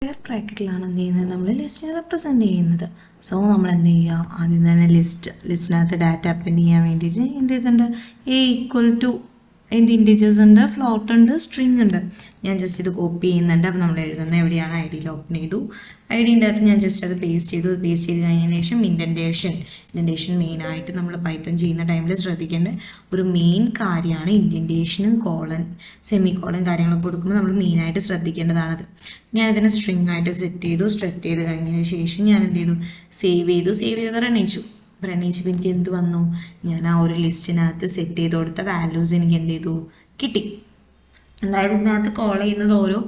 Square ബ്രാക്കറ്റിലാണ് എന്ത് ചെയ്യുന്നത്, നമ്മൾ ലിസ്റ്റിനെ റെപ്രസെൻറ്റ് ചെയ്യുന്നത്. സോ നമ്മൾ എന്ത് ചെയ്യുക, ആദ്യം തന്നെ ലിസ്റ്റിനകത്ത് ഡാറ്റ അപ്പൻഡ് ചെയ്യാൻ വേണ്ടിയിട്ട് എന്ത് ചെയ്തിട്ടുണ്ട്, എ ഈക്വൽ ടു എന്ത് ഇൻറ്റീജേഴ്സ് ഉണ്ട്, ഫ്ലോട്ട് ഉണ്ട്, സ്ട്രിങ് ഉണ്ട്. ഞാൻ ജസ്റ്റ് ഇത് കോപ്പി ചെയ്യുന്നുണ്ട്. അപ്പോൾ നമ്മൾ എഴുതുന്നത് എവിടെയാണ്, ഐ ഡിയിൽ ഓപ്പൺ ചെയ്തു. ഐ ഡിൻ്റെ അകത്ത് ഞാൻ ജസ്റ്റ് അത് പേസ്റ്റ് ചെയ്തു. പേസ്റ്റ് ചെയ്ത് കഴിഞ്ഞതിന് ശേഷം ഇൻഡൻറ്റേഷൻ മെയിനായിട്ട് നമ്മൾ പൈത്തൺ ചെയ്യുന്ന ടൈമിൽ ശ്രദ്ധിക്കേണ്ട ഒരു മെയിൻ കാര്യമാണ്. ഇൻഡൻറ്റേഷനും സെമി കോളൻ കാര്യങ്ങളൊക്കെ കൊടുക്കുമ്പോൾ നമ്മൾ മെയിനായിട്ട് ശ്രദ്ധിക്കേണ്ടതാണത്. ഞാനിതിനെ സ്ട്രിങ് ആയിട്ട് സെറ്റ് ചെയ്ത് കഴിഞ്ഞതിന് ശേഷം ഞാൻ എന്ത് ചെയ്തു, സേവ് ചെയ്ത് റൺ ചെയ്തപ്പോൾ എനിക്ക് എന്ത് വന്നു, ഞാൻ ആ ഒരു ലിസ്റ്റിനകത്ത് സെറ്റ് ചെയ്ത് കൊടുത്ത വാല്യൂസ് എനിക്ക് എന്ത് ചെയ്തു, കിട്ടി. അതായത് ഇതിനകത്ത് കോൾ ചെയ്യുന്നത് ഓരോ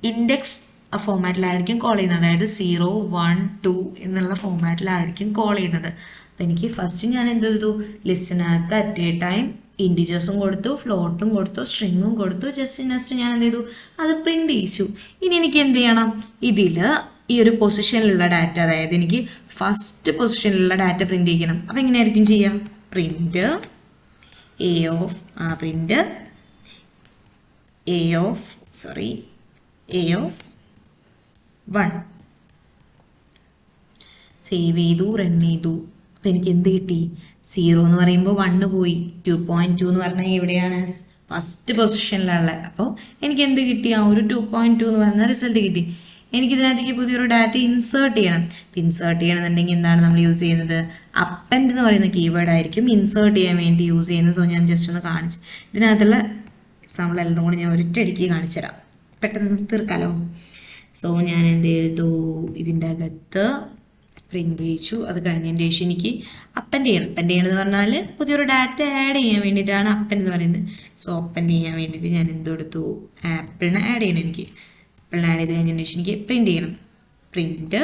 ഇൻഡെക്സ് ഫോമാറ്റിലായിരിക്കും കോൾ ചെയ്യുന്നത്. അതായത് 0, 1, 2 എന്നുള്ള ഫോമാറ്റിലായിരിക്കും കോൾ ചെയ്യുന്നത്. അപ്പം എനിക്ക് ഫസ്റ്റ് ഞാൻ എന്ത് ചെയ്തു, ലിസ്റ്റിനകത്ത് അറ്റ് എ ടൈം ഇൻഡിജേഴ്സും കൊടുത്തു, ഫ്ലോട്ടും കൊടുത്തു, സ്ട്രിങ്ങും കൊടുത്തു. നെക്സ്റ്റ് ഞാൻ എന്ത് ചെയ്തു, അത് പ്രിന്റ് ചെയ്യിച്ചു. ഇനി എനിക്ക് എന്ത് ചെയ്യണം, ഇതിൽ ഈ ഒരു പൊസിഷനിലുള്ള ഡാറ്റ, അതായത് എനിക്ക് ഫസ്റ്റ് പൊസിഷനിലുള്ള ഡാറ്റ പ്രിന്റ് ചെയ്യണം. അപ്പം എങ്ങനെയായിരിക്കും ചെയ്യാം, പ്രിന്റ് A of 1 സേവ് ചെയ്തു, റൺ ചെയ്തു. അപ്പം എനിക്ക് എന്ത് കിട്ടി, 0 എന്ന് പറയുമ്പോൾ 1 പോയി, 2.2 എന്ന് പറഞ്ഞാൽ എവിടെയാണ്, ഫസ്റ്റ് പൊസിഷനിലുള്ള. അപ്പോൾ എനിക്ക് എന്ത് കിട്ടി, ആ ഒരു 2.2 എന്ന് പറയുന്ന റിസൾട്ട് കിട്ടി. എനിക്കിതിനകത്തേക്ക് പുതിയൊരു ഡാറ്റ ഇൻസേർട്ട് ചെയ്യണം. ഇൻസേർട്ട് ചെയ്യണമെന്നുണ്ടെങ്കിൽ എന്താണ് നമ്മൾ യൂസ് ചെയ്യുന്നത്, അപ്പൻഡ് എന്ന് പറയുന്ന കീവേഡ് ആയിരിക്കും ഇൻസേർട്ട് ചെയ്യാൻ വേണ്ടി യൂസ് ചെയ്യുന്നത്. സോ ഞാൻ ജസ്റ്റ് ഒന്ന് കാണിച്ചു, ഇതിനകത്തുള്ള എക്സാമ്പിൾ എല്ലാം കൂടി ഞാൻ ഒരിട്ടടിക്ക് കാണിച്ചു തരാം, പെട്ടെന്ന് തീർക്കാലോ. സോ ഞാൻ എന്ത് എഴുതു, ഇതിൻ്റെ അകത്ത് പ്രിന്റ് ചെയ്യിച്ചു. അത് കഴിഞ്ഞതിന് ശേഷം എനിക്ക് അപ്പൻഡ് ചെയ്യണമെന്ന് പറഞ്ഞാൽ പുതിയൊരു ഡാറ്റ ആഡ് ചെയ്യാൻ വേണ്ടിയിട്ടാണ് അപ്പൻഡ് എന്ന് പറയുന്നത്. സോ അപ്പൻഡ് ചെയ്യാൻ വേണ്ടിയിട്ട് ഞാൻ എന്തെടുത്തു, ആപ്പിളിനെ ആഡ് ചെയ്യണം. എനിക്ക് ആപ്പിളിനെ ആഡ് ചെയ്ത് കഴിഞ്ഞതിന് ശേഷം എനിക്ക് പ്രിന്റ് ചെയ്യണം. പ്രിന്റ്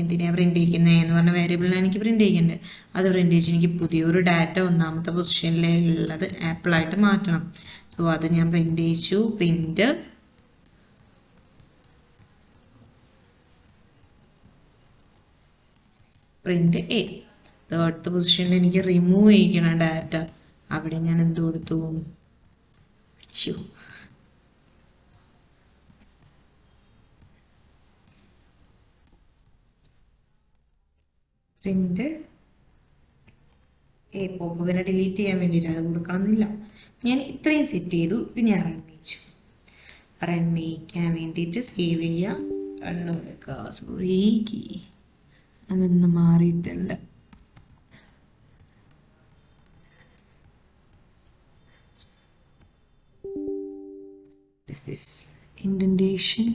എന്തിനാണ് പ്രിന്റ് ചെയ്യിക്കുന്നത് എന്ന് പറഞ്ഞ വേരിയബിളിനാണ് എനിക്ക് പ്രിന്റ് ചെയ്യേണ്ടത്. അത് പ്രിന്റ് ചെയ്ത് എനിക്ക് പുതിയൊരു ഡാറ്റ ഒന്നാമത്തെ പൊസിഷനിലുള്ളത് ആപ്പിളായിട്ട് മാറ്റണം. സോ അത് ഞാൻ പ്രിന്റ് ചെയ്യിച്ചു. Print A. തേർഡ് പൊസിഷനിൽ എനിക്ക് റിമൂവ് ചെയ്യിക്കണം ഡാറ്റ. അവിടെ ഞാൻ എന്ത് കൊടുത്തു, പ്രിന്റ് എ. പോപ്പുവിനെ ഡിലീറ്റ് ചെയ്യാൻ വേണ്ടിയിട്ട് അത് കൊടുക്കണമെന്നില്ല. ഞാൻ ഇത്രയും സെറ്റ് ചെയ്തു. ഇത് ഞാൻ റൺ ചെയ്യിച്ചു. റൺ ചെയ്യിക്കാൻ വേണ്ടിയിട്ട് സേവ് ചെയ്യുക, റൺ കൊടുക്കുക. സോറി, അതൊന്ന് മാറിയിട്ടുണ്ട്. ഇൻഡൻറ്റേഷൻ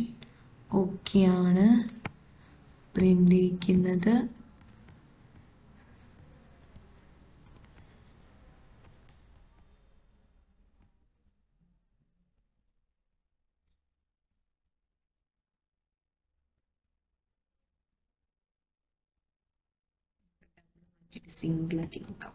ഓക്കെയാണ്. പ്രിന്റ് ചെയ്യിക്കുന്നത് സിംഗിളാക്കി നോക്കാം.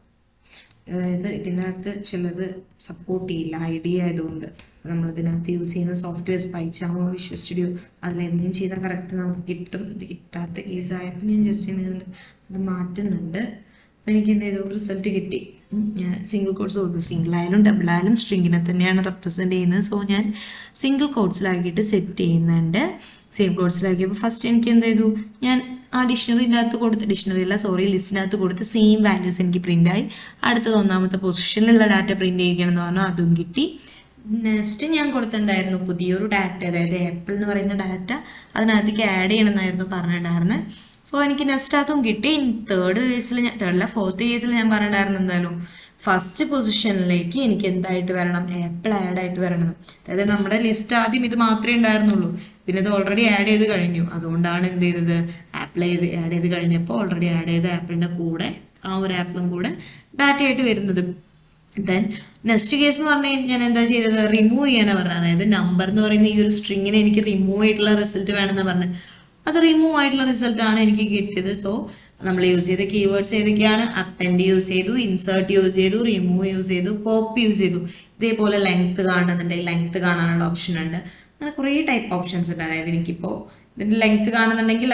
അതായത് ഇതിനകത്ത് ചിലത് സപ്പോർട്ട് ചെയ്യില്ല, ഐഡിയ ആയതുകൊണ്ട്. നമ്മൾ ഇതിനകത്ത് യൂസ് ചെയ്യുന്ന സോഫ്റ്റ്വെയർസ് പൈച്ചാമോ, വിഷ്വൽ സ്റ്റുഡിയോ, അതിലെന്തെങ്കിലും ചെയ്താൽ കറക്റ്റ് നമുക്ക് കിട്ടും. ഇത് കിട്ടാത്ത കേസായപ്പോൾ ഞാൻ ജസ്റ്റ് അത് മാറ്റുന്നുണ്ട്. അപ്പം എനിക്ക് എന്ത് ചെയ്തു, റിസൾട്ട് കിട്ടി. ഞാൻ സിംഗിൾ കോഡ്സ് കൊടുക്കും. സിംഗിൾ ആയാലും ഡബിൾ ആയാലും സ്ട്രിങ്ങിനെ തന്നെയാണ് റെപ്രസെൻറ്റ് ചെയ്യുന്നത്. സോ ഞാൻ സിംഗിൾ കോഡ്സിലാക്കിയിട്ട് സെറ്റ് ചെയ്യുന്നുണ്ട്. സിംഗിൾ കോഡ്സിലാക്കിയപ്പോൾ ഫസ്റ്റ് എനിക്ക് എന്ത് ചെയ്തു, ഞാൻ ആ ലിസ്റ്റിനകത്ത് കൊടുത്ത് സെയിം വാല്യൂസ് എനിക്ക് പ്രിന്റ് ആയി. അടുത്തത് ഒന്നാമത്തെ പൊസിഷനിലുള്ള ഡാറ്റ പ്രിന്റ് ചെയ്യിക്കണം എന്ന് പറഞ്ഞാൽ അതും കിട്ടി. നെക്സ്റ്റ് ഞാൻ കൊടുത്തിട്ടുണ്ടായിരുന്നു പുതിയൊരു ഡാറ്റ, അതായത് ആപ്പിൾ എന്ന് പറയുന്ന ഡാറ്റ അതിനകത്തേക്ക് ആഡ് ചെയ്യണം എന്നായിരുന്നു പറഞ്ഞിട്ടുണ്ടായിരുന്നത്. സോ എനിക്ക് നെക്സ്റ്റ് അതും കിട്ടി. ഫോർത്ത് കേസിൽ ഞാൻ പറഞ്ഞിട്ടുണ്ടായിരുന്നു എന്തായാലും ഫസ്റ്റ് പൊസിഷനിലേക്ക് എനിക്ക് എന്തായിട്ട് വരണം, ആപ്പിൾ ആഡ് ആയിട്ട് വരണം. അതായത് നമ്മുടെ ലിസ്റ്റ് ആദ്യം ഇത് മാത്രമേ ഉണ്ടായിരുന്നുള്ളൂ, പിന്നെ ഇത് ഓൾറെഡി ആഡ് ചെയ്ത് കഴിഞ്ഞു. അതുകൊണ്ടാണ് എന്ത് ചെയ്തത്, ആപ്പിൾ ആഡ് ചെയ്ത് കഴിഞ്ഞപ്പോൾ ഓൾറെഡി ആഡ് ചെയ്ത ആപ്പിളിൻ്റെ കൂടെ ആ ഒരു ആപ്പിളും കൂടെ ഡാറ്റ ആയിട്ട് വരുന്നത്. ദെൻ നെക്സ്റ്റ് കേസ് എന്ന് പറഞ്ഞു കഴിഞ്ഞാൽ ഞാൻ എന്താ ചെയ്തത്, റിമൂവ് ചെയ്യാനാണ് പറഞ്ഞത്. അതായത് നമ്പർ എന്ന് പറയുന്ന ഈ ഒരു സ്ട്രിങ്ങിനെ എനിക്ക് റിമൂവ് ആയിട്ടുള്ള റിസൾട്ട് വേണമെന്ന് പറഞ്ഞു. അത് റിമൂവ് ആയിട്ടുള്ള റിസൾട്ടാണ് എനിക്ക് കിട്ടിയത്. സോ നമ്മൾ യൂസ് ചെയ്ത കീവേഡ്സ് ഏതൊക്കെയാണ്, അപ്പൻഡ് യൂസ് ചെയ്തു, ഇൻസേർട്ട് യൂസ് ചെയ്തു, റിമൂവ് യൂസ് ചെയ്തു, പോപ്പ് യൂസ് ചെയ്തു. ഇതേപോലെ ലെങ്ത് കാണുന്നുണ്ടെങ്കിൽ ലെങ്ത് കാണാനുള്ള ഓപ്ഷൻ ഉണ്ട്. അങ്ങനെ കുറേ ടൈപ്പ് ഓപ്ഷൻസ് ഉണ്ട്. അതായത് എനിക്കിപ്പോൾ ഇതിൻ്റെ ലെങ്ത് കാണുന്നുണ്ടെങ്കിൽ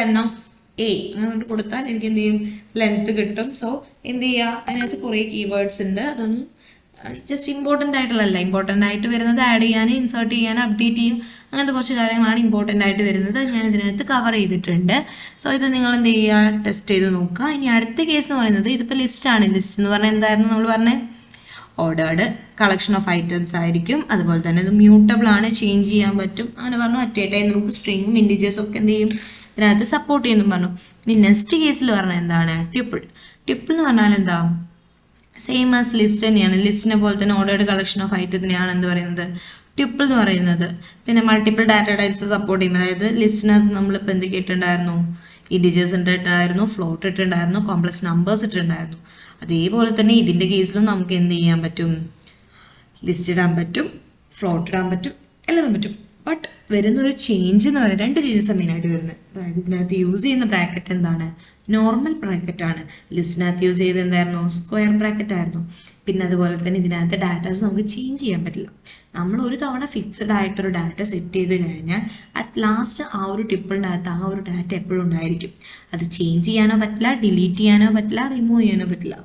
A അങ്ങനെ കൊടുത്താൽ എനിക്ക് എന്ത് ചെയ്യും, ലെങ്ത് കിട്ടും. സോ എന്ത് ചെയ്യുക, അതിനകത്ത് കുറേ കീവേഡ്സ് ഉണ്ട്, അതൊന്നും ജസ്റ്റ് ഇമ്പോർട്ടൻ്റ് ആയിട്ടുള്ളതല്ല, ഇമ്പോർട്ടൻ്റ് ആയിട്ട് വരുന്നത് ആഡ് ചെയ്യാൻ, ഇൻസേർട്ട് ചെയ്യാൻ, അപ്ഡേറ്റ് ചെയ്യും, അങ്ങനത്തെ കുറച്ച് കാര്യങ്ങളാണ് ഇമ്പോർട്ടൻ്റ് ആയിട്ട് വരുന്നത്. ഞാൻ ഇതിനകത്ത് കവർ ചെയ്തിട്ടുണ്ട്. സോ ഇത് നിങ്ങൾ എന്ത് ചെയ്യുക, ടെസ്റ്റ് ചെയ്ത് നോക്കുക. ഇനി അടുത്ത കേസ് എന്ന് പറയുന്നത്, ഇതിപ്പോൾ ലിസ്റ്റാണ്. ലിസ്റ്റ് എന്ന് പറഞ്ഞാൽ എന്തായിരുന്നു നമ്മൾ പറഞ്ഞത്? ഓർഡേർഡ് കളക്ഷൻ ഓഫ് ഐറ്റംസ് ആയിരിക്കും. അതുപോലെ തന്നെ ഇത് മ്യൂട്ടബിൾ ആണ്, ചേഞ്ച് ചെയ്യാൻ പറ്റും. അങ്ങനെ പറഞ്ഞു. അറ്റ് എ ടൈം നമുക്ക് സ്ട്രിങ്ങും ഇൻഡിജേഴ്സും ഒക്കെ എന്ത് ചെയ്യും, ഇതിനകത്ത് സപ്പോർട്ട് ചെയ്യുന്നു പറഞ്ഞു. ഇനി നെക്സ്റ്റ് കേസിൽ പറഞ്ഞാൽ എന്താണ്? ട്യൂപ്പിൾ. ട്യൂപ്പിൾ എന്ന് പറഞ്ഞാൽ എന്താ? സെയിം ആസ് ലിസ്റ്റ് തന്നെയാണ്. ലിസ്റ്റിനെ പോലെ തന്നെ ഓർഡേർഡ് കളക്ഷൻ ഓഫ് ഐറ്റത്തിനെയാണ് എന്ത് പറയുന്നത്? ട്യൂപ്പിൾ എന്ന് പറയുന്നത്. പിന്നെ മൾട്ടിപ്പിൾ ഡാറ്റ ടൈപ്സ് സപ്പോർട്ട് ചെയ്യും. അതായത് ലിസ്റ്റിനകത്ത് നമ്മളിപ്പോൾ എന്തൊക്കെ ഇട്ടുണ്ടായിരുന്നു? ഇൻഡിജേഴ്സ് ഇട്ടിട്ടുണ്ടായിരുന്നു, ഫ്ലോട്ട് ഇട്ടിട്ടുണ്ടായിരുന്നു, കോംപ്ലക്സ് നമ്പേഴ്സ് ഇട്ടിട്ടുണ്ടായിരുന്നു. അതേപോലെ തന്നെ ഇതിൻ്റെ കേസിലും നമുക്ക് എന്ത് ചെയ്യാൻ പറ്റും? ലിസ്റ്റ് ഇടാൻ പറ്റും, ഫ്ലോട്ട് ഇടാൻ പറ്റും, എല്ലാം പറ്റും. ബട്ട് വരുന്ന ഒരു ചേഞ്ച് എന്ന് പറയുന്നത്, രണ്ട് ചേഞ്ചസ് മെയിനായിട്ട് വരുന്നത്. അതായത് ഇതിനകത്ത് യൂസ് ചെയ്യുന്ന ബ്രാക്കറ്റ് എന്താണ്? നോർമൽ ബ്രാക്കറ്റ് ആണ്. ലിസ്റ്റിനകത്ത് യൂസ് ചെയ്ത് എന്തായിരുന്നു? സ്ക്വയർ ബ്രാക്കറ്റ് ആയിരുന്നു. പിന്നെ അതുപോലെ തന്നെ ഇതിനകത്ത് ഡാറ്റാസ് നമുക്ക് ചേഞ്ച് ചെയ്യാൻ പറ്റില്ല. നമ്മൾ ഒരു തവണ ഫിക്സഡ് ആയിട്ടൊരു ഡാറ്റ സെറ്റ് ചെയ്ത് കഴിഞ്ഞാൽ അറ്റ് ലാസ്റ്റ് ആ ഒരു ടിപ്പിളിനകത്ത് ആ ഒരു ഡാറ്റ എപ്പോഴും ഉണ്ടായിരിക്കും. അത് ചേഞ്ച് ചെയ്യാനോ പറ്റില്ല, ഡിലീറ്റ് ചെയ്യാനോ പറ്റില്ല, റിമൂവ് ചെയ്യാനോ പറ്റില്ല.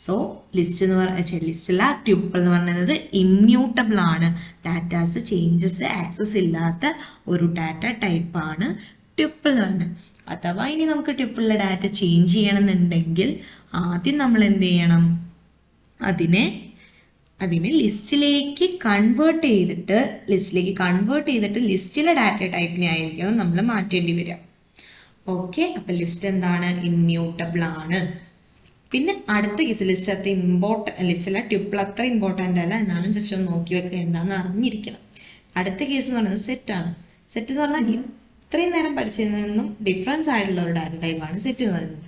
സോ ലിസ്റ്റ് എന്ന് പറഞ്ഞാൽ ലിസ്റ്റല്ല, ട്യൂപ്പിൾ എന്ന് പറയുന്നത് ഇമ്മ്യൂട്ടബിൾ ആണ്. ഡാറ്റാസ് ചേഞ്ചസ് ആക്സസ് ഇല്ലാത്ത ഒരു ഡാറ്റ ടൈപ്പാണ് ട്യൂപ്പിൾ എന്ന് പറയുന്നത്. അഥവാ ഇനി നമുക്ക് ട്യൂപ്പിളിലെ ഡാറ്റ ചേഞ്ച് ചെയ്യണമെന്നുണ്ടെങ്കിൽ ആദ്യം നമ്മൾ എന്ത് ചെയ്യണം? അതിനെ ലിസ്റ്റിലേക്ക് കൺവേർട്ട് ചെയ്തിട്ട് ലിസ്റ്റിലെ ഡാറ്റ ടൈപ്പിനെ ആയിരിക്കണം നമ്മൾ മാറ്റേണ്ടി വരിക. ഓക്കെ, അപ്പം ലിസ്റ്റ് എന്താണ്? ഇമ്മ്യൂട്ടബിൾ ആണ്. പിന്നെ അടുത്ത കേസ് ലിസ്റ്റല്ല, ട്യൂപ്പിൾ അത്ര ഇമ്പോർട്ടൻ്റ് അല്ല, എന്നാലും ജസ്റ്റ് ഒന്ന് നോക്കി വെക്കുക, എന്താണെന്ന് അറിഞ്ഞിരിക്കണം. അടുത്ത കേസ് എന്ന് പറയുന്നത് സെറ്റാണ്. സെറ്റ് എന്ന് പറഞ്ഞാൽ ഇത്രയും നേരം പഠിച്ചതിൽ നിന്നും ഡിഫറൻസ് ആയിട്ടുള്ള ഒരു ഡാറ്റ ടൈപ്പാണ് സെറ്റ് എന്ന് പറയുന്നത്.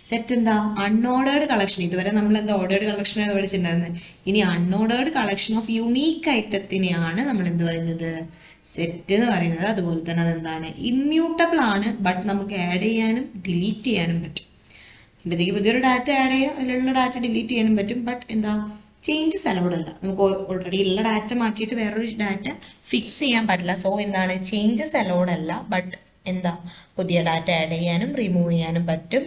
സെറ്റ് എന്താ? Unordered collection. ഇതുവരെ നമ്മൾ എന്താ ഓർഡേർഡ് കളക്ഷൻ ആണ് പഠിച്ചിട്ടുണ്ടായിരുന്നത്. ഇനി അൺഓർഡേർഡ് കളക്ഷൻ ഓഫ് യുണീക്ക് ഐറ്റത്തിനെയാണ് നമ്മൾ എന്ത് പറയുന്നത്? സെറ്റ് എന്ന് പറയുന്നത്. അതുപോലെ തന്നെ അതെന്താണ്? ഇമ്മ്യൂട്ടബിൾ ആണ്. ബട്ട് നമുക്ക് ആഡ് ചെയ്യാനും ഡിലീറ്റ് ചെയ്യാനും പറ്റും. ഇതിലേക്ക് പുതിയൊരു ഡാറ്റ ആഡ് ചെയ്യുക, അതിലുള്ള ഡാറ്റ ഡിലീറ്റ് ചെയ്യാനും പറ്റും. ബട്ട് എന്താ? ചേഞ്ചസ് അലൗഡ് അല്ല. നമുക്ക് ഓൾറെഡി ഉള്ള ഡാറ്റ മാറ്റിയിട്ട് വേറൊരു ഡാറ്റ ഫിക്സ് ചെയ്യാൻ പറ്റില്ല. സോ എന്താണ്? ചേഞ്ചസ് അലൗഡ് അല്ല. ബട്ട് എന്താ? പുതിയ ഡാറ്റ ആഡ് ചെയ്യാനും റിമൂവ് ചെയ്യാനും പറ്റും.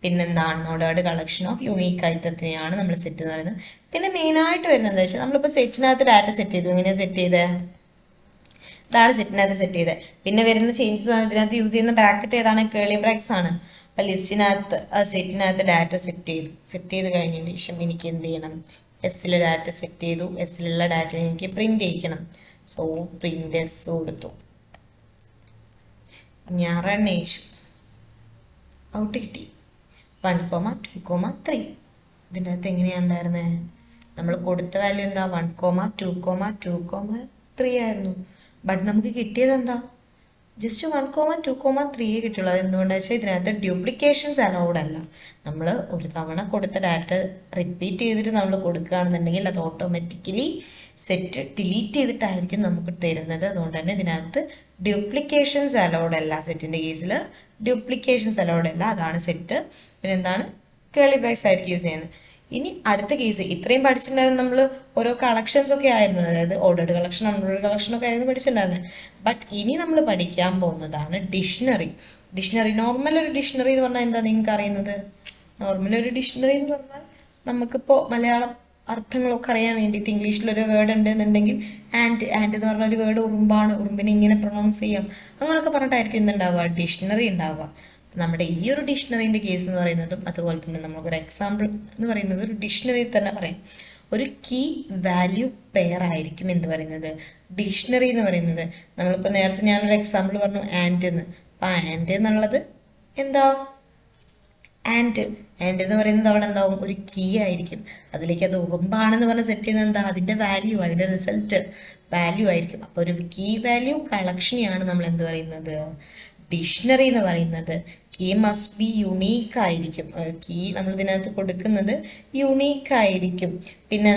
പിന്നെന്താ? അൺഓർഡേർഡ് കളക്ഷൻ ഓഫ് യുണീക്ക് ഐറ്റത്തിനെയാണ് നമ്മൾ സെറ്റ് എന്ന് പറയുന്നത്. പിന്നെ മെയിനായിട്ട് വരുന്നത് എന്താ വെച്ചാൽ, നമ്മളിപ്പോൾ സെറ്റിനകത്ത് ഡാറ്റ സെറ്റ് ചെയ്തു. എങ്ങനെയാണ് സെറ്റ് ചെയ്തത്? ഇതാണ് സെറ്റിനകത്ത് സെറ്റ് ചെയ്തത്. പിന്നെ വരുന്ന ചേഞ്ചസ് ഇതിനകത്ത് യൂസ് ചെയ്യുന്ന ബ്രാക്കറ്റ് ഏതാണ്? കേളി ബ്രാക്കറ്റ്സ് ആണ്. അപ്പം ലിസ്റ്റിനകത്ത് സെറ്റിനകത്ത് ഡാറ്റ സെറ്റ് ചെയ്ത് കഴിഞ്ഞതിന് ശേഷം എനിക്ക് എന്ത് ചെയ്യണം? എസ്സിൽ ഡാറ്റ സെറ്റ് ചെയ്തു. എസ്സിലുള്ള ഡാറ്റ എനിക്ക് പ്രിന്റ് ചെയ്യിക്കണം. സോ പ്രിന്റ് എസ് കൊടുത്തു. ഞാൻ റൺ ചെയ്യിച്ചു. ഔട്ട് കിട്ടി 1,2,3. ഇതിൻ്റെ അകത്ത് എങ്ങനെയാണ് ഉണ്ടായിരുന്നത്? നമ്മൾ കൊടുത്ത വാല്യൂ എന്താ? 1,2,2,3 ആയിരുന്നു. ബട്ട് നമുക്ക് കിട്ടിയത് എന്താ? ജസ്റ്റ് 1,2,3 കിട്ടുള്ളൂ. അത് എന്തുകൊണ്ടാണെന്ന് വെച്ചാൽ ഇതിനകത്ത് ഡ്യൂപ്ലിക്കേഷൻസ് അലൗഡ് അല്ല. നമ്മൾ ഒരു തവണ കൊടുത്ത ഡാറ്റ റിപ്പീറ്റ് ചെയ്തിട്ട് നമ്മൾ കൊടുക്കുകയാണെന്നുണ്ടെങ്കിൽ അത് ഓട്ടോമാറ്റിക്കലി സെറ്റ് ഡിലീറ്റ് ചെയ്തിട്ടായിരിക്കും നമുക്ക് തരുന്നത്. അതുകൊണ്ട് തന്നെ ഇതിനകത്ത് ഡ്യൂപ്ലിക്കേഷൻസ് അലൗഡ് അല്ല. സെറ്റിൻ്റെ കേസിൽ ഡ്യൂപ്ലിക്കേഷൻസ് അലൗഡ് അല്ല. അതാണ് സെറ്റ്. പിന്നെ എന്താണ്? കേളി ബ്രാക്കറ്റ്സ് ആയിരിക്കും യൂസ് ചെയ്യുന്നത്. ഇനി അടുത്ത കേസ്, ഇത്രയും പഠിച്ചിട്ടുണ്ടായിരുന്നു നമ്മൾ ഓരോ കളക്ഷൻസ് ഒക്കെ ആയിരുന്നു. അതായത് ഓർഡേർഡ് കളക്ഷൻ, അൺഓർഡേർഡ് കളക്ഷൻ ഒക്കെ ആയിരുന്നു പഠിച്ചിട്ടുണ്ടായിരുന്നത്. ബട്ട് ഇനി നമ്മൾ പഠിക്കാൻ പോകുന്നതാണ് ഡിക്ഷണറി. നോർമൽ ഒരു ഡിക്ഷണറി എന്ന് പറഞ്ഞാൽ എന്താ നിങ്ങൾക്ക് അറിയുന്നത്? നോർമൽ ഒരു ഡിക്ഷണറി എന്ന് പറഞ്ഞാൽ നമുക്കിപ്പോൾ മലയാളം അർത്ഥങ്ങളൊക്കെ അറിയാൻ വേണ്ടിയിട്ട് ഇംഗ്ലീഷിലൊരു വേർഡ് ഉണ്ടെന്നുണ്ടെങ്കിൽ ആൻഡ് എന്ന് പറഞ്ഞ ഒരു വേർഡ് ഉറുമ്പാണ്, ഉറുമ്പിനെ ഇങ്ങനെ പ്രൊണൗൺസ് ചെയ്യാം, അങ്ങനെയൊക്കെ പറഞ്ഞിട്ടായിരിക്കും എന്തുണ്ടാവുക? ഡിക്ഷണറി ഉണ്ടാവുക. നമ്മുടെ ഈ ഒരു ഡിക്ഷണറിൻ്റെ കേസ് എന്ന് പറയുന്നതും അതുപോലെ തന്നെ നമുക്കൊരു എക്സാമ്പിൾ എന്ന് പറയുന്നത് ഒരു ഡിക്ഷണറി തന്നെ പറയാം. ഒരു കീ വാല്യൂ പെയർ ആയിരിക്കും എന്ത് പറയുന്നത്? ഡിക്ഷണറി എന്ന് പറയുന്നത്. നമ്മളിപ്പോൾ നേരത്തെ ഞാനൊരു എക്സാമ്പിൾ പറഞ്ഞു ആൻഡ് എന്ന്. അപ്പം ആൻഡ് എന്നുള്ളത് എന്താ? ആൻഡ് എന്ന് പറയുന്നത് അവിടെ എന്താവും? ഒരു കീ ആയിരിക്കും. അതിലേക്ക് അത് ഉറുമ്പാണെന്ന് പറഞ്ഞ് സെറ്റ് ചെയ്യുന്നത് എന്താ? അതിൻ്റെ വാല്യൂ, അതിൻ്റെ റിസൾട്ട് വാല്യൂ ആയിരിക്കും. അപ്പോൾ ഒരു കീ വാല്യൂ കളക്ഷനെയാണ് നമ്മൾ എന്ത് പറയുന്നത്? ഡിക്ഷണറി എന്ന് പറയുന്നത്. കീ മസ്റ്റ് ബി യുണീക്ക് ആയിരിക്കും. കീ നമ്മൾ ഇതിനകത്ത് കൊടുക്കുന്നത് യുണീക്ക് ആയിരിക്കും. പിന്നെ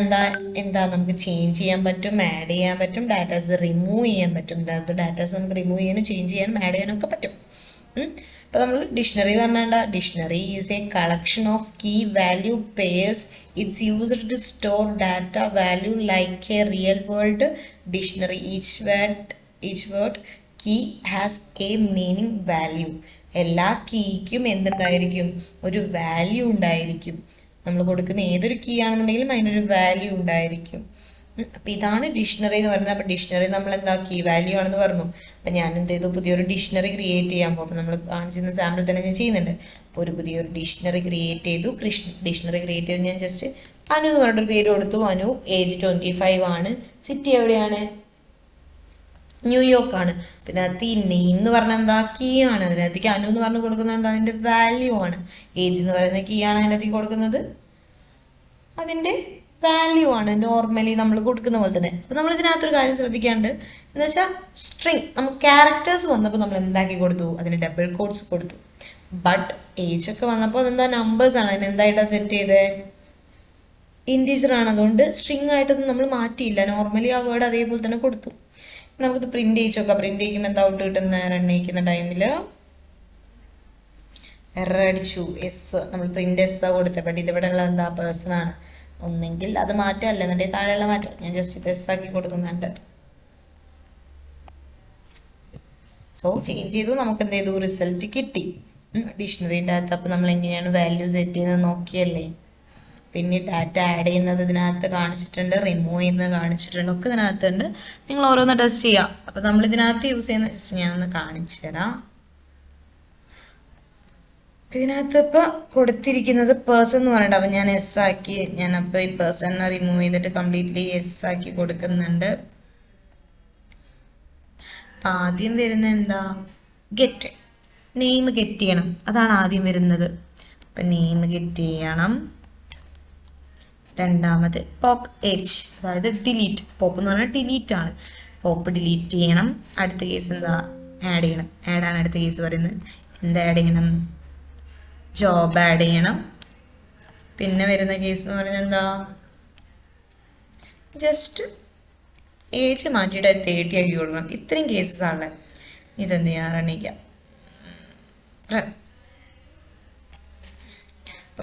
എന്താ നമുക്ക് ചേഞ്ച് ചെയ്യാൻ പറ്റും, ആഡ് ചെയ്യാൻ പറ്റും, ഡാറ്റാസ് റിമൂവ് ചെയ്യാൻ പറ്റും. ഡാറ്റാസ് നമുക്ക് റിമൂവ് ചെയ്യാനും ചേഞ്ച് ചെയ്യാനും ആഡ് ചെയ്യാനും ഒക്കെ പറ്റും. അപ്പോൾ നമ്മൾ ഡിക്ഷണറി പറഞ്ഞാൽ dictionary is a collection of key value pairs. It's used to store data value like a real world dictionary. Each word key has a meaning value. എല്ലാ കീക്കും എന്തുണ്ടായിരിക്കും? ഒരു വാല്യൂ ഉണ്ടായിരിക്കും. നമ്മൾ കൊടുക്കുന്ന ഏതൊരു കീ ആണെന്നുണ്ടെങ്കിലും അതിനൊരു വാല്യൂ ഉണ്ടായിരിക്കും. അപ്പം ഇതാണ് ഡിക്ഷണറി എന്ന് പറയുന്നത്. അപ്പം ഡിക്ഷണറി നമ്മൾ എന്താക്കി വാല്യൂ ആണെന്ന് പറഞ്ഞു. അപ്പം ഞാൻ എന്ത് ചെയ്തു, പുതിയൊരു ഡിക്ഷണറി ക്രിയേറ്റ് ചെയ്യാൻ പോകും. അപ്പം നമ്മൾ കാണിച്ചിരുന്ന സാമ്പിൾ തന്നെ ഞാൻ ചെയ്യുന്നുണ്ട്. അപ്പോൾ ഒരു പുതിയൊരു ഡിക്ഷണറി ക്രിയേറ്റ് ചെയ്തു. ഡിക്ഷണറി ക്രിയേറ്റ് ചെയ്ത് ഞാൻ ജസ്റ്റ് അനു എന്ന് പറഞ്ഞിട്ടൊരു പേര് കൊടുത്തു. അനു, ഏജ് 25 ആണ്, സിറ്റി എവിടെയാണ്, ന്യൂയോർക്ക് ആണ്. പിന്നെ അതിനകത്ത് ഈ നെയിം എന്ന് പറഞ്ഞാൽ എന്താ, കീ ആണ്. അതിനകത്തേക്ക് അനു എന്ന് പറഞ്ഞ് കൊടുക്കുന്നത് എന്താ, അതിൻ്റെ വാല്യൂ ആണ്. ഏജ് എന്ന് പറയുന്ന കീ ആണ് അതിനകത്തേക്ക് കൊടുക്കുന്നത്, അതിൻ്റെ വാല്യൂ ആണ് നോർമലി നമ്മൾ കൊടുക്കുന്ന പോലെ തന്നെ. അപ്പം നമ്മൾ ഇതിനകത്തൊരു കാര്യം ശ്രദ്ധിക്കാണ്ട് എന്ന് വെച്ചാൽ സ്ട്രിങ് നമുക്ക് ക്യാരക്ടേഴ്സ് വന്നപ്പോൾ നമ്മൾ എന്താക്കി കൊടുത്തു, അതിന് ഡബിൾ കോഡ്സ് കൊടുത്തു. ബട്ട് ഏജ് ഒക്കെ വന്നപ്പോൾ അതെന്താ നമ്പേഴ്സ് ആണ്. അതിന് എന്തായിട്ടാണ് സെറ്റ് ചെയ്തത്, ഇൻറ്റീജർ ആണ്. അതുകൊണ്ട് സ്ട്രിങ് ആയിട്ടൊന്നും നമ്മൾ മാറ്റിയില്ല, നോർമലി ആ വേർഡ് അതേപോലെ തന്നെ കൊടുത്തു. നമുക്കിത് പ്രിന്റ് ചെയ്ത് നോക്കാം. പ്രിന്റ് ചെയ്യുമ്പോൾ എന്താ ഔട്ട് കിട്ടുന്ന, റൺ ചെയ്യിക്കുന്ന ടൈമിൽ എറർ അടിച്ചു, എസ് നമ്മൾ പ്രിന്റ് എസ് കൊടുത്തത്. ബട്ട് ഇതിവിടെ ഉള്ളത് എന്താ, പേഴ്സൺ ആണ്. ഒന്നെങ്കിൽ അത് മാറ്റം, അല്ലെന്നുണ്ടെങ്കിൽ താഴെയുള്ള മാറ്റം. ഞാൻ ജസ്റ്റ് ഇത് എസ് ആക്കി കൊടുക്കുന്നുണ്ട്. സോ ചേഞ്ച് ചെയ്തു, നമുക്ക് എന്ത് ചെയ്തു, റിസൾട്ട് കിട്ടി ഡിക്ഷണറിൻ്റെ അകത്ത്. അപ്പം നമ്മൾ എങ്ങനെയാണ് വാല്യൂ സെറ്റ് ചെയ്യുന്നത് നോക്കിയല്ലേ. പിന്നെ ഡാറ്റ ആഡ് ചെയ്യുന്നത് ഇതിനകത്ത് കാണിച്ചിട്ടുണ്ട്, റിമൂവ് ചെയ്യുന്നത് കാണിച്ചിട്ടുണ്ട്, ഒക്കെ ഇതിനകത്തുണ്ട്. നിങ്ങൾ ഓരോന്ന് ടെസ്റ്റ് ചെയ്യാം. അപ്പം നമ്മൾ ഇതിനകത്ത് യൂസ് ചെയ്യുന്ന ജസ്റ്റ് ഞാനൊന്ന് കാണിച്ചു തരാം. ഇതിനകത്ത് ഇപ്പം കൊടുത്തിരിക്കുന്നത് പേഴ്സൺ എന്ന് പറഞ്ഞിട്ട്, അപ്പം ഞാൻ എസ് ആക്കി, ഞാനപ്പോൾ ഈ പേഴ്സണിനെ റിമൂവ് ചെയ്തിട്ട് കംപ്ലീറ്റ്ലി എസ് ആക്കി കൊടുക്കുന്നുണ്ട്. അപ്പം ആദ്യം വരുന്ന എന്താ, ഗെറ്റ്, നെയിം ഗെറ്റ് ചെയ്യണം, അതാണ് ആദ്യം വരുന്നത്. അപ്പം നെയിം ഗെറ്റ് ചെയ്യണം. രണ്ടാമത് പോപ്പ് എച്ച്, അതായത് ഡിലീറ്റ്. പോപ്പ് എന്ന് പറഞ്ഞാൽ ഡിലീറ്റ് ആണ്, പോപ്പ് ഡിലീറ്റ് ചെയ്യണം. അടുത്ത കേസ് എന്താ, ആഡ് ചെയ്യണം. ആഡാണ് അടുത്ത കേസ് പറയുന്നത്. എന്താ ആഡ് ചെയ്യണം, ജോബ് ആഡ് ചെയ്യണം. പിന്നെ വരുന്ന കേസ് എന്ന് പറഞ്ഞാൽ എന്താ, ജസ്റ്റ് ഏജ് മാറ്റിയിട്ട് 30 ആക്കി കൊടുക്കണം. ഇത്രയും കേസസ് ആണ്. ഇതെന്ത് ചെയ്യാൻ, റൺ ചെയ്യാം.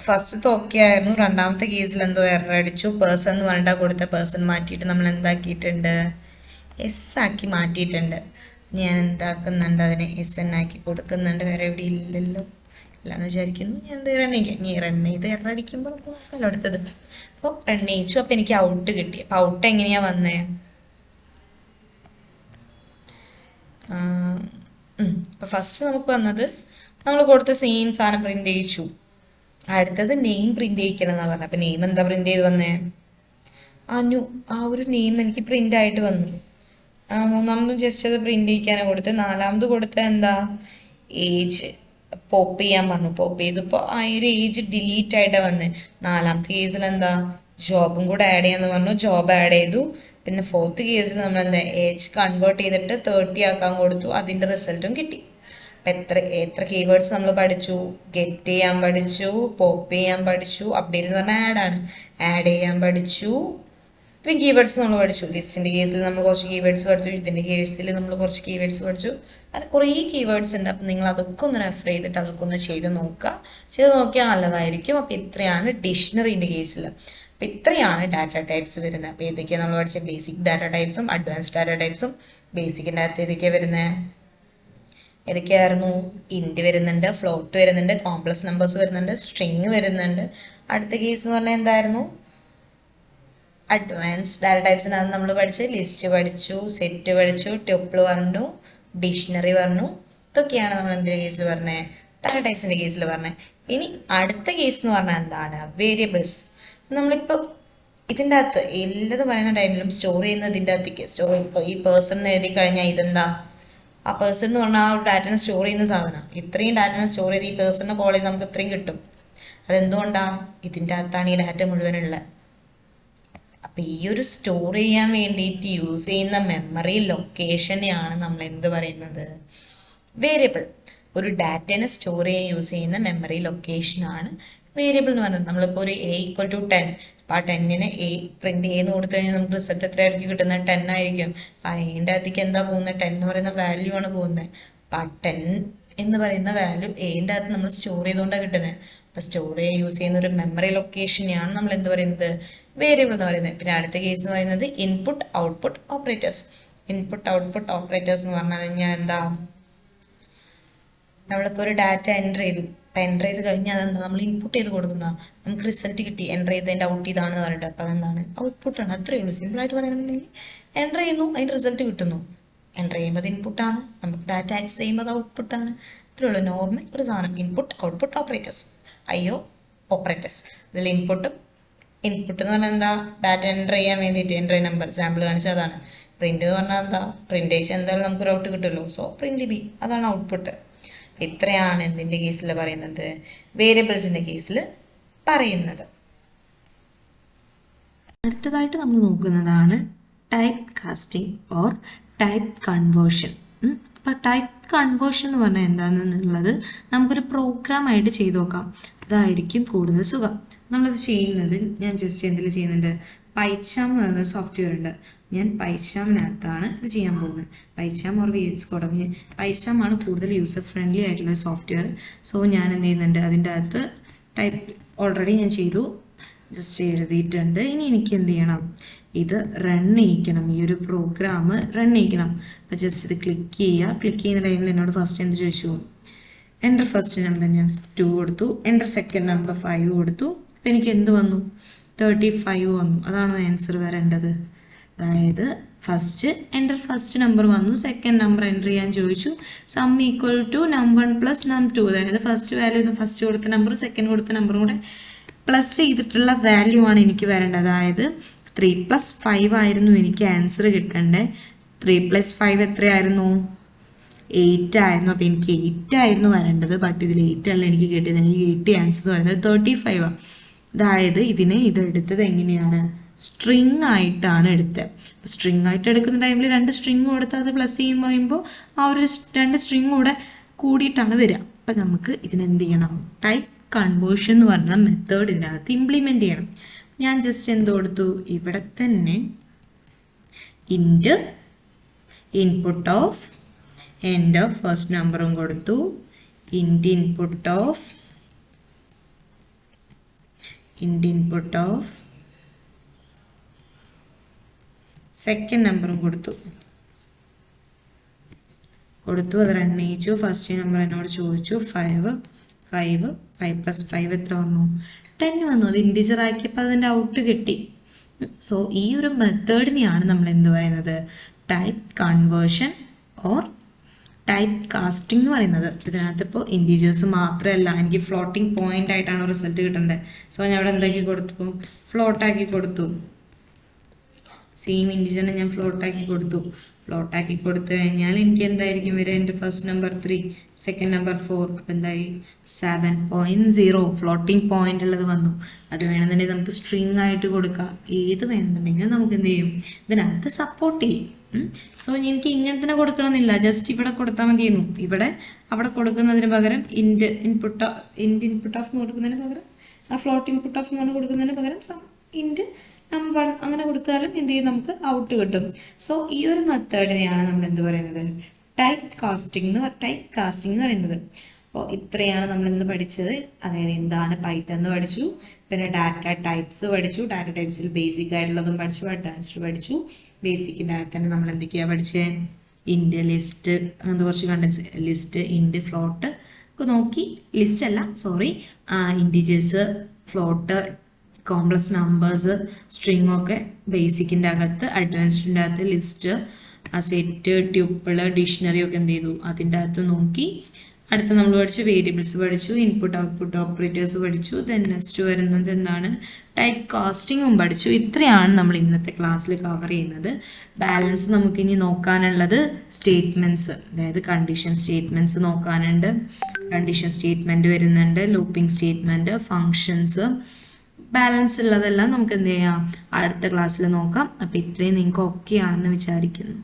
ഫസ്റ്റത്തെ ഓക്കെ ആയിരുന്നു. രണ്ടാമത്തെ കേസിൽ എന്തോ എറർ അടിച്ചു. പേഴ്സൺ എന്ന് പറഞ്ഞിട്ടാ കൊടുത്ത, പേഴ്സൺ മാറ്റിയിട്ട് നമ്മൾ എന്താക്കിയിട്ടുണ്ട്, എസ് ആക്കി മാറ്റിയിട്ടുണ്ട്. ഞാൻ എന്താക്കുന്നുണ്ട്, അതിനെ എസ് എൻ ആക്കി കൊടുക്കുന്നുണ്ട്. വേറെ എവിടെ ഇല്ലല്ലോ, ഇല്ലാന്ന് വിചാരിക്കുന്നു. ഞാൻ എന്ത് റൺ ചെയ്യാം. ഇനി റൺ ചെയ്ത് എറർ അടിക്കുമ്പോൾ നമുക്ക് നോക്കാമല്ലോ അടുത്തത്. അപ്പോൾ റൺ ചെയ്യിച്ചു. അപ്പം എനിക്ക് ഔട്ട് കിട്ടി. അപ്പം ഔട്ട് എങ്ങനെയാ വന്നേ, അപ്പം ഫസ്റ്റ് നമുക്ക് വന്നത് നമ്മൾ കൊടുത്ത സെയിം സാധനം പ്രിന്റ് ചെയ്യിച്ചു. അടുത്തത് നെയിം പ്രിന്റ് ചെയ്യിക്കണം എന്നാണ് പറഞ്ഞത്. അപ്പം നെയിം എന്താ പ്രിന്റ് ചെയ്ത് വന്നേ, അനു. ആ ഒരു നെയിം എനിക്ക് പ്രിന്റ് ആയിട്ട് വന്നു. മൂന്നാമതും ജസ്റ്റ് അത് പ്രിന്റ് ചെയ്യിക്കാനാണ് കൊടുത്തത്. നാലാമത് കൊടുത്ത എന്താ, ഏജ് പോപ്പ് ചെയ്യാൻ പറഞ്ഞു. പോപ്പ് ചെയ്തപ്പോൾ ആ ഒരു ഏജ് ഡിലീറ്റ് ആയിട്ടാണ് വന്നത്. നാലാമത്തെ കേസിൽ എന്താ, ജോബും കൂടെ ആഡ് ചെയ്യാന്ന് പറഞ്ഞു. ജോബ് ആഡ് ചെയ്തു. പിന്നെ ഫോർത്ത് കേസിൽ നമ്മൾ എന്താ, ഏജ് കൺവേർട്ട് ചെയ്തിട്ട് 30 ആക്കാൻ കൊടുത്തു. അതിൻ്റെ റിസൾട്ടും കിട്ടി. അപ്പം എത്ര കീവേഡ്സ് നമ്മൾ പഠിച്ചു, ഗെറ്റ് ചെയ്യാൻ പഠിച്ചു, പോപ്പ് ചെയ്യാൻ പഠിച്ചു, അപ്ഡേറ്റ് എന്ന് പറഞ്ഞാൽ ആഡാണ്, ആഡ് ചെയ്യാൻ പഠിച്ചു. ഇത്രയും കീവേഡ്സ് നമ്മൾ പഠിച്ചു. ലിസ്റ്റിൻ്റെ കേസിൽ നമ്മൾ കുറച്ച് കീവേഡ്സ് പഠിച്ചു, ഇതിൻ്റെ കേസിൽ നമ്മൾ കുറച്ച് കീവേഡ്സ് പഠിച്ചു. അങ്ങനെ കുറേ കീവേഡ്സ് ഉണ്ട്. അപ്പം നിങ്ങൾ അതൊക്കെ ഒന്ന് റെഫർ ചെയ്തിട്ട് അതൊക്കെ ഒന്ന് ചെയ്ത് നോക്കുക. ചെയ്ത് നോക്കിയാൽ നല്ലതായിരിക്കും. അപ്പം ഇത്രയാണ് ഡിക്ഷണറിൻ്റെ കേസിൽ. അപ്പം ഇത്രയാണ് ഡാറ്റ ടൈപ്സ് വരുന്നത്. അപ്പോൾ ഏതൊക്കെയാണ് നമ്മൾ പഠിച്ച ബേസിക് ഡാറ്റ ടൈപ്സും അഡ്വാൻസ് ഡാറ്റ ടൈപ്സും. ബേസിക്കിൻ്റെ അകത്ത് ഏതൊക്കെയാണ് വരുന്നത്, ഏതൊക്കെയായിരുന്നു, ഇൻറ്റ് വരുന്നുണ്ട്, ഫ്ലോട്ട് വരുന്നുണ്ട്, കോംപ്ലക്സ് നമ്പേഴ്സ് വരുന്നുണ്ട്, സ്ട്രിങ് വരുന്നുണ്ട്. അടുത്ത കേസ് എന്ന് പറഞ്ഞാൽ എന്തായിരുന്നു, അഡ്വാൻസ് ഡാറ്റ ടൈപ്സിനകത്ത് നമ്മൾ പഠിച്ച് ലിസ്റ്റ് പഠിച്ചു, സെറ്റ് പഠിച്ചു, ട്യൂപ്പിൾ പറഞ്ഞു, ഡിക്ഷണറി പറഞ്ഞു. ഇതൊക്കെയാണ് നമ്മൾ എന്തിൻ്റെ കേസിൽ പറഞ്ഞത്, ഡാറ്റ ടൈപ്സിൻ്റെ കേസിൽ പറഞ്ഞത്. ഇനി അടുത്ത കേസ് എന്ന് പറഞ്ഞാൽ എന്താണ്, വേരിയബിൾസ്. നമ്മളിപ്പോൾ ഇതിൻ്റെ അകത്ത് എല്ലാതും പറയുന്ന ടൈമിലും സ്റ്റോർ ചെയ്യുന്നത് ഇതിൻ്റെ അകത്തേക്ക് ഇപ്പോൾ ഈ പേഴ്സൺ എന്ന് എഴുതി കഴിഞ്ഞാൽ ഇതെന്താ, ആ പേഴ്സൺ എന്ന് പറഞ്ഞാൽ ആ ഒരു ഡാറ്റനെ സ്റ്റോർ ചെയ്യുന്ന സാധനം. ഇത്രയും ഡാറ്റനെ സ്റ്റോർ ചെയ്ത് ഈ പേഴ്സണിനെ കോൾ ചെയ്ത് നമുക്ക് ഇത്രയും കിട്ടും. അതെന്തുകൊണ്ടാണ്, ഇതിൻ്റെ അകത്താണ് ഈ ഡാറ്റ മുഴുവനുള്ള. അപ്പം ഈ ഒരു സ്റ്റോർ ചെയ്യാൻ വേണ്ടിയിട്ട് യൂസ് ചെയ്യുന്ന മെമ്മറി ലൊക്കേഷനെയാണ് നമ്മൾ എന്ത് പറയുന്നത്, വേരിയബിൾ. ഒരു ഡാറ്റനെ സ്റ്റോർ ചെയ്യാൻ യൂസ് ചെയ്യുന്ന മെമ്മറി ലൊക്കേഷനാണ് വേരിയബിൾ എന്ന് പറയുന്നത്. നമ്മളിപ്പോൾ ഒരു A = 10, അപ്പോൾ ആ 10നെ A പ്രിന്റ് ചെയ്ത് കൊടുത്തു കഴിഞ്ഞാൽ നമുക്ക് റിസൾട്ട് എത്രയായിരിക്കും കിട്ടുന്നത്, 10 ആയിരിക്കും. അപ്പം അതിൻ്റെ അകത്തേക്ക് എന്താ പോകുന്നത്, 10 എന്ന് പറയുന്ന വാല്യൂ ആണ് പോകുന്നത്. അപ്പം ആ 10 എന്ന് പറയുന്ന വാല്യൂ Aൻ്റെ അകത്ത് നമ്മൾ സ്റ്റോർ ചെയ്തുകൊണ്ടാണ് കിട്ടുന്നത്. അപ്പം സ്റ്റോർ ചെയ്യാൻ യൂസ് ചെയ്യുന്ന ഒരു മെമ്മറി ലൊക്കേഷനെയാണ് നമ്മൾ എന്ത് പറയുന്നത്, വേരിയബിൾ എന്ന് പറയുന്നത്. പിന്നെ അടുത്ത കേസ് എന്ന് പറയുന്നത് input output operators. Input output operators എന്ന് പറഞ്ഞു കഴിഞ്ഞാൽ എന്താ, നമ്മളിപ്പോൾ ഒരു ഡാറ്റ എൻ്റർ ചെയ്തു. അപ്പം എൻ്റർ ചെയ്ത് കഴിഞ്ഞാൽ അതെന്താ നമ്മൾ ഇൻപുട്ട് ചെയ്ത് കൊടുക്കുന്ന നമുക്ക് റിസൾട്ട് കിട്ടി, എൻ്റർ ചെയ്തതിൻ്റെ ഔട്ട് ഇതാണെന്ന് പറഞ്ഞിട്ട്. അപ്പം അതെന്താണ്, ഔട്ട്പുട്ടാണ്. അത്രയേ ഉള്ളൂ. സിമ്പിളായിട്ട് പറയുകയാണെന്നുണ്ടെങ്കിൽ എൻ്റർ ചെയ്യുന്നു, അതിൻ്റെ റിസൾട്ട് കിട്ടുന്നു. എൻ്റർ ചെയ്യുമ്പോൾ അത് ഇൻപുട്ടാണ്, നമുക്ക് ഡാറ്റ ആക്സസ് ചെയ്യുമ്പോൾ അത് ഔട്ട്പുട്ടാണ്. അത്രയേ ഉള്ളൂ. നോർമൽ ഒരു സാധനം. Input output operators, IO operators. ഇതിൽ ഇൻപുട്ട് എന്ന് പറഞ്ഞാൽ എന്താ, ഡാറ്റ എൻ്റർ ചെയ്യാൻ വേണ്ടിയിട്ട് എൻ്റർ നമ്പർ സാമ്പിൾ കാണിച്ചാൽ അതാണ്. പ്രിൻ്റ് എന്ന് പറഞ്ഞാൽ എന്താ, പ്രിൻ്റ് അയച്ചാൽ എന്തായാലും നമുക്കൊരു ഔട്ട് കിട്ടുമല്ലോ. സോ പ്രിൻ്റ് ബി, അതാണ് ഔട്ട്പുട്ട്. ഇത്രയാണ് എന്തിൻ്റെ കേസിൽ പറയുന്നത്, വേരിയബിൾസിൻ്റെ കേസിൽ പറയുന്നത്. അടുത്തതായിട്ട് നമ്മൾ നോക്കുന്നതാണ് type casting or type conversion. അപ്പം ടൈപ്പ് കൺവേർഷൻ എന്ന് പറഞ്ഞാൽ എന്താണെന്നുള്ളത് നമുക്കൊരു പ്രോഗ്രാമായിട്ട് ചെയ്ത് നോക്കാം. അതായിരിക്കും കൂടുതൽ സുഖം. നമ്മളത് ചെയ്യുന്നത്, ഞാൻ ജസ്റ്റ് എന്തിൽ ചെയ്യുന്നുണ്ട്, പൈച്ചാം എന്ന് പറയുന്ന സോഫ്റ്റ്വെയർ ഉണ്ട്. ഞാൻ പൈച്ചാമിനകത്താണ് ഇത് ചെയ്യാൻ പോകുന്നത്. പൈച്ചാം ഓർ VS Code. പൈച്ചാമാണ് കൂടുതൽ യൂസർ ഫ്രണ്ട്ലി ആയിട്ടുള്ള സോഫ്റ്റ്വെയർ. സോ ഞാൻ എന്ത് ചെയ്യുന്നുണ്ട്, അതിൻ്റെ അകത്ത് ടൈപ്പ് ഓൾറെഡി ഞാൻ ചെയ്തു, ജസ്റ്റ് എഴുതിയിട്ടുണ്ട്. ഇനി എനിക്ക് എന്ത് ചെയ്യണം, ഇത് റൺ ചെയ്യിക്കണം. ഈ ഒരു പ്രോഗ്രാം റൺ ചെയ്യിക്കണം. അപ്പോൾ ജസ്റ്റ് ഇത് ക്ലിക്ക് ചെയ്യുക. ക്ലിക്ക് ചെയ്യുന്ന ടൈമിൽ എന്നോട് ഫസ്റ്റ് എന്ത് ചോദിച്ചു, എൻ്റർ ഫസ്റ്റ് നമ്പർ ഞാൻ 2 കൊടുത്തു, എൻ്റർ സെക്കൻഡ് നമ്പർ 5 കൊടുത്തു. അപ്പോൾ എനിക്ക് എന്ത് വന്നു, 35 വന്നു. അതാണോ ആൻസർ വരേണ്ടത്? അതായത് ഫസ്റ്റ് എൻ്റർ ഫസ്റ്റ് നമ്പർ വന്നു, സെക്കൻഡ് നമ്പർ എൻ്റർ ചെയ്യാൻ ചോദിച്ചു. Sum equal to num1 + num2. അതായത് ഫസ്റ്റ് വാല്യൂ ഫസ്റ്റ് കൊടുത്ത നമ്പറും സെക്കൻഡ് കൊടുത്ത നമ്പറും കൂടെ പ്ലസ് ചെയ്തിട്ടുള്ള വാല്യൂ ആണ് എനിക്ക് വരേണ്ടത്. അതായത് 3 + 5 ആയിരുന്നു എനിക്ക് ആൻസർ കിട്ടേണ്ടത്. 3 + 5 എത്രയായിരുന്നു, 8 ആയിരുന്നു. അപ്പോൾ എനിക്ക് 8 ആയിരുന്നു വരേണ്ടത്. ബട്ട് ഇതിൽ 8 അല്ല എനിക്ക് കിട്ടിയത്. എനിക്ക് കിട്ടിയ ആൻസർ എന്ന് പറയുന്നത് 35 ആണ്. അതായത് ഇതെടുത്തത് എങ്ങനെയാണ്, സ്ട്രിങ് ആയിട്ടാണ് എടുത്തത്. സ്ട്രിങ് ആയിട്ട് എടുക്കുന്ന ടൈമിൽ 2 സ്ട്രിങ് കൊടുത്താൽ അത് പ്ലസ് ചെയ്യുമ്പോൾ ആ ഒരു 2 സ്ട്രിങ് കൂടെ കൂടിയിട്ടാണ് വരിക. അപ്പം നമുക്ക് ഇതിനെന്ത് ചെയ്യണം, ടൈപ്പ് കൺവേർഷൻ എന്ന് പറഞ്ഞ മെത്തേഡ് ഇതിനകത്ത് ഇംപ്ലിമെൻ്റ് ചെയ്യണം. ഞാൻ ജസ്റ്റ് എന്ത് കൊടുത്തു, ഇവിടെ തന്നെ ഇൻറ്റ് ഇൻപുട്ട് ഓഫ് എൻ്റെ ഫസ്റ്റ് നമ്പറും കൊടുത്തു, ഇൻറ്റ് ഇൻപുട്ട് ഓഫ് സെക്കൻഡ് നമ്പറും കൊടുത്തു. അത് റൺ ചെയ്യിച്ചു. ഫസ്റ്റ് നമ്പർ എന്നോട് ചോദിച്ചു 5 + 5 എത്ര വന്നു, 10 വന്നു. അത് ഇൻറ്റിജർ ആക്കിയപ്പോൾ അതിൻ്റെ ഔട്ട് കിട്ടി. സോ ഈ ഒരു മെത്തേഡിനെയാണ് നമ്മൾ എന്ത് പറയുന്നത്, type conversion or type casting എന്ന് പറയുന്നത്. ഇതിനകത്ത് ഇപ്പോൾ ഇൻറ്റീജേഴ്സ് മാത്രമല്ല, എനിക്ക് ഫ്ലോട്ടിംഗ് പോയിന്റ് ആയിട്ടാണ് റിസൾട്ട് കിട്ടേണ്ടത്. സോ ഞാൻ ഇവിടെ എന്താക്കി കൊടുത്തു, ഫ്ലോട്ടാക്കി കൊടുത്തു. സെയിം ഇൻറ്റീജറിനെ ഞാൻ ഫ്ലോട്ടാക്കി കൊടുത്തു കഴിഞ്ഞാൽ എനിക്ക് എന്തായിരിക്കും വരിക, എൻ്റെ ഫസ്റ്റ് നമ്പർ 3, സെക്കൻഡ് നമ്പർ 4. അപ്പം എന്തായി, 7.0 ഫ്ലോട്ടിംഗ് പോയിന്റ് ഉള്ളത് വന്നു. അത് വേണമെന്നുണ്ടെങ്കിൽ നമുക്ക് സ്ട്രിങ് ആയിട്ട് കൊടുക്കാം. ഏത് വേണമെന്നുണ്ടെങ്കിൽ നമുക്ക് എന്ത് ചെയ്യും, ഇതിനകത്ത് സപ്പോർട്ട് ചെയ്യും. സോ എനിക്ക് ഇങ്ങനെ തന്നെ കൊടുക്കണമെന്നില്ല, ജസ്റ്റ് ഇവിടെ കൊടുത്താൽ മതിയായിരുന്നു. അവിടെ കൊടുക്കുന്നതിന് പകരം ഇൻപുട്ട് ഓഫ് കൊടുക്കുന്നതിന് പകരം ഫ്ലോട്ട് ഇൻപുട്ട് ഓഫ് എന്ന് കൊടുക്കുന്നതിന് പകരം num1 അങ്ങനെ കൊടുത്താലും എന്ത് ചെയ്യും, നമുക്ക് ഔട്ട് കിട്ടും. സോ ഈ ഒരു മെത്തേഡിനെയാണ് നമ്മൾ എന്ത് പറയുന്നത്, ടൈപ്പ് കാസ്റ്റിംഗ് എന്ന് പറയുന്നത്. അപ്പോൾ ഇത്രയാണ് നമ്മൾ ഇന്ന് പഠിച്ചത്. അതായത് എന്താണ് പൈത്തൺ എന്ന് പഠിച്ചു, പിന്നെ ഡാറ്റ ടൈപ്സ് പഠിച്ചു. ഡാറ്റ ടൈപ്സിൽ ബേസിക് ആയിട്ടുള്ളതും പഠിച്ചു, അഡ്വാൻസ്ഡ് പഠിച്ചു. ബേസിക്കിൻ്റെ തന്നെ നമ്മൾ എന്തൊക്കെയാണ് പഠിച്ചത്, ഇൻറ്റ്, ലിസ്റ്റ്, അങ്ങനത്തെ കുറച്ച് കണ്ടൻസ്, ലിസ്റ്റ്, ഇൻറ്റ്, ഫ്ലോട്ട് ഒക്കെ നോക്കി. ലിസ്റ്റ് അല്ല, sorry, integers, float, complex numbers, string ഒക്കെ ബേസിക്കിൻ്റെ അകത്ത്. അഡ്വാൻസ്ഡിൻ്റെ അകത്ത് ലിസ്റ്റ്, സെറ്റ്, ട്യൂപ്പിൾ, ഡിക്ഷണറി ഒക്കെ എന്ത് ചെയ്തു, അതിൻ്റെ അകത്ത് നോക്കി. അടുത്ത നമ്മൾ പഠിച്ചു വേരിയബിൾസ് പഠിച്ചു, ഇൻപുട്ട് ഔട്ട്പുട്ട് ഓപ്പറേറ്റേഴ്സ് പഠിച്ചു. ദെൻ നെക്സ്റ്റ് വരുന്നത് എന്താണ്, ടൈപ്പ് കാസ്റ്റിങ്ങും പഠിച്ചു. ഇത്രയാണ് നമ്മൾ ഇന്നത്തെ ക്ലാസ്സിൽ കവർ ചെയ്യുന്നത്. ബാലൻസ് നമുക്കിനി നോക്കാനുള്ളത് സ്റ്റേറ്റ്മെൻറ്റ്സ്, അതായത് കണ്ടീഷൻ സ്റ്റേറ്റ്മെൻറ്റ്സ് നോക്കാനുണ്ട്. കണ്ടീഷൻ സ്റ്റേറ്റ്മെൻറ്റ് വരുന്നുണ്ട്, ലൂപ്പിംഗ് സ്റ്റേറ്റ്മെൻറ്റ്, ഫങ്ഷൻസ്. ബാലൻസ് ഉള്ളതെല്ലാം നമുക്ക് എന്ത് ചെയ്യാം, അടുത്ത ക്ലാസ്സിൽ നോക്കാം. അപ്പോൾ ഇത്രയും നിങ്ങൾക്ക് ഓക്കെ ആണെന്ന് വിചാരിക്കുന്നു.